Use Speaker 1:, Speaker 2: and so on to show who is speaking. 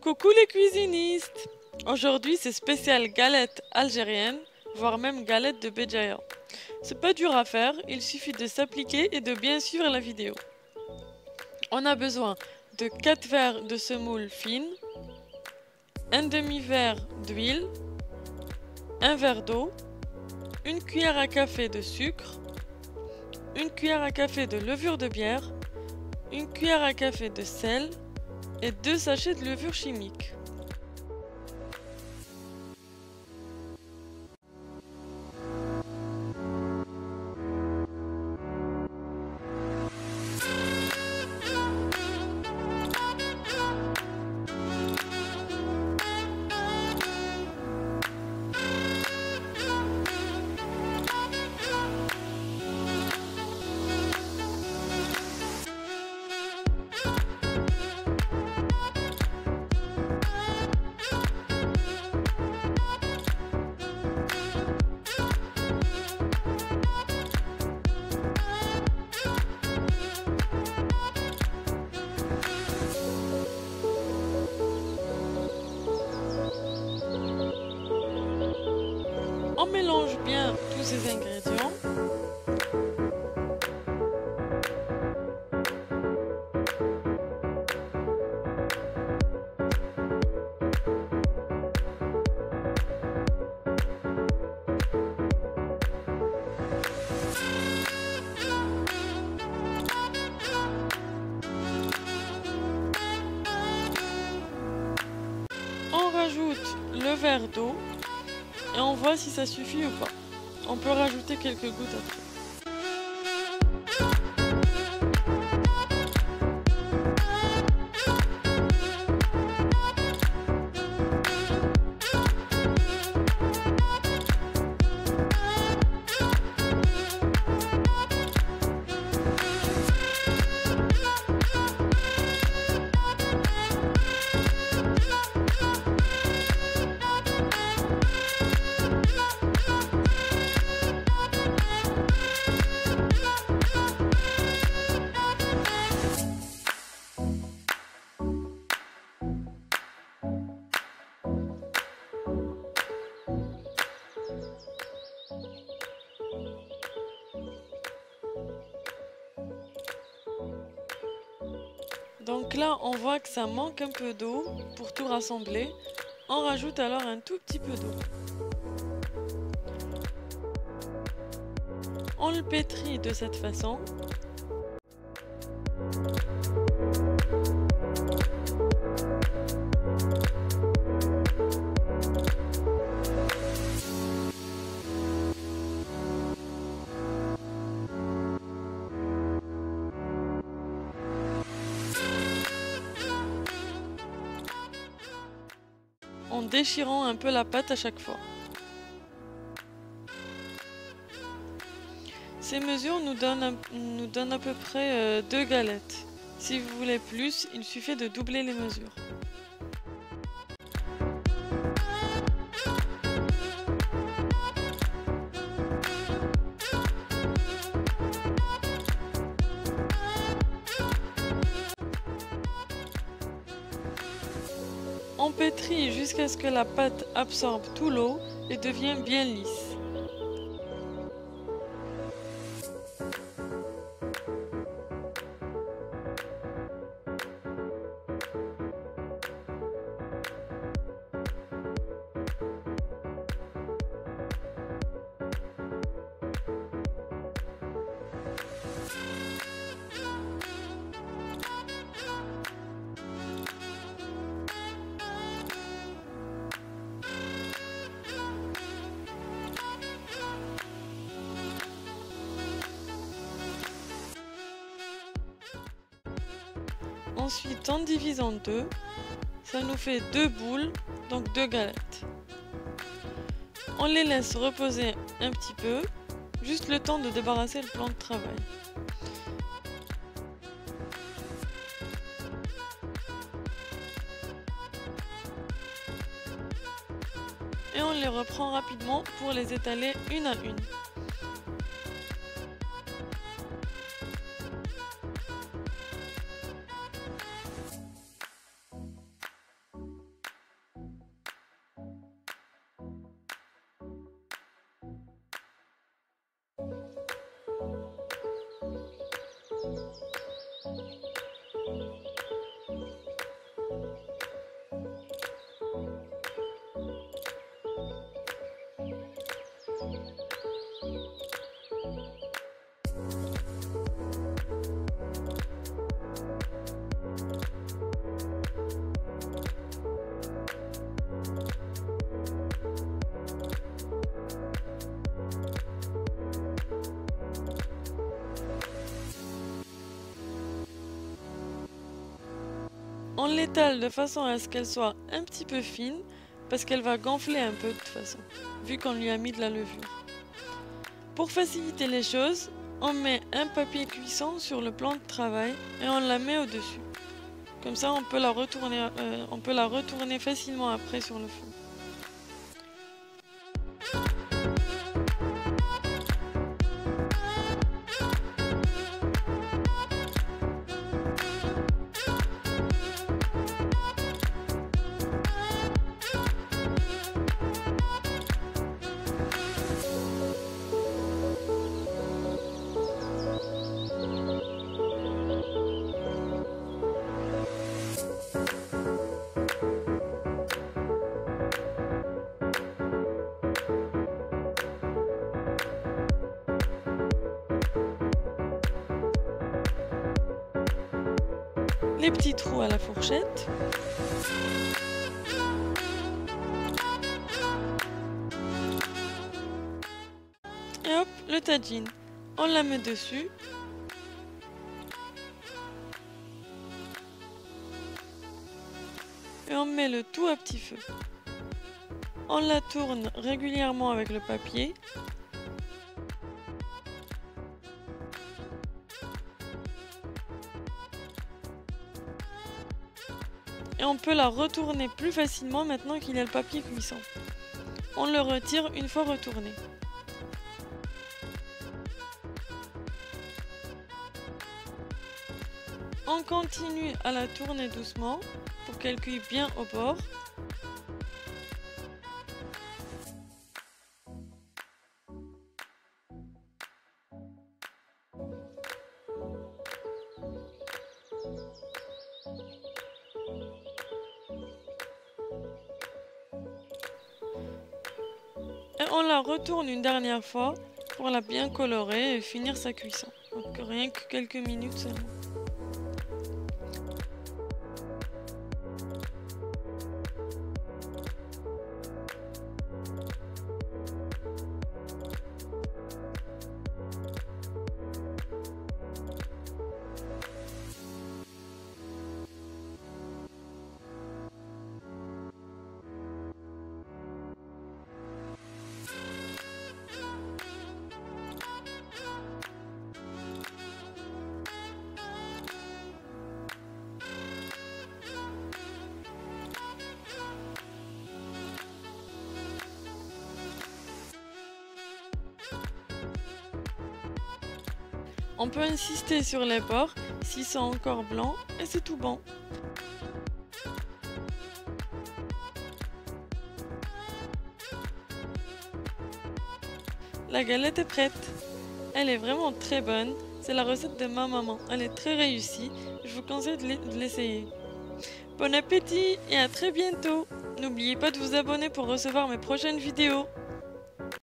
Speaker 1: Coucou les cuisinistes! Aujourd'hui c'est spécial galette algérienne, voire même galette de Béjaïa. C'est pas dur à faire, il suffit de s'appliquer et de bien suivre la vidéo. On a besoin de 4 verres de semoule fine, un demi-verre d'huile, un verre d'eau, une cuillère à café de sucre, une cuillère à café de levure de bière, une cuillère à café de sel et 2 sachets de levure chimique. On mélange bien tous ces ingrédients. On rajoute le verre d'eau et on voit si ça suffit ou pas. On peut rajouter quelques gouttes après. Donc là, on voit que ça manque un peu d'eau pour tout rassembler. On rajoute alors un tout petit peu d'eau. On le pétrit de cette façon. En déchirant un peu la pâte à chaque fois. Ces mesures nous donnent à peu près 2 galettes. Si vous voulez plus, il suffit de doubler les mesures. On pétrit jusqu'à ce que la pâte absorbe tout l'eau et devienne bien lisse. Ensuite, on divise en deux. Ça nous fait 2 boules, donc 2 galettes. On les laisse reposer un petit peu, juste le temps de débarrasser le plan de travail. Et on les reprend rapidement pour les étaler une à une. On l'étale de façon à ce qu'elle soit un petit peu fine, parce qu'elle va gonfler un peu de toute façon, vu qu'on lui a mis de la levure. Pour faciliter les choses, on met un papier cuisson sur le plan de travail et on la met au-dessus. Comme ça, on peut la retourner facilement après sur le feu. Les petits trous à la fourchette. Et hop, le tagine. On la met dessus. Et on met le tout à petit feu. On la tourne régulièrement avec le papier. Et on peut la retourner plus facilement maintenant qu'il y a le papier cuisson. On le retire une fois retourné. On continue à la tourner doucement pour qu'elle cuise bien au bord. Et on la retourne une dernière fois pour la bien colorer et finir sa cuisson. Donc rien que quelques minutes seulement. On peut insister sur les bords s'ils sont encore blancs et c'est tout bon. La galette est prête. Elle est vraiment très bonne. C'est la recette de ma maman. Elle est très réussie. Je vous conseille de l'essayer. Bon appétit et à très bientôt. N'oubliez pas de vous abonner pour recevoir mes prochaines vidéos.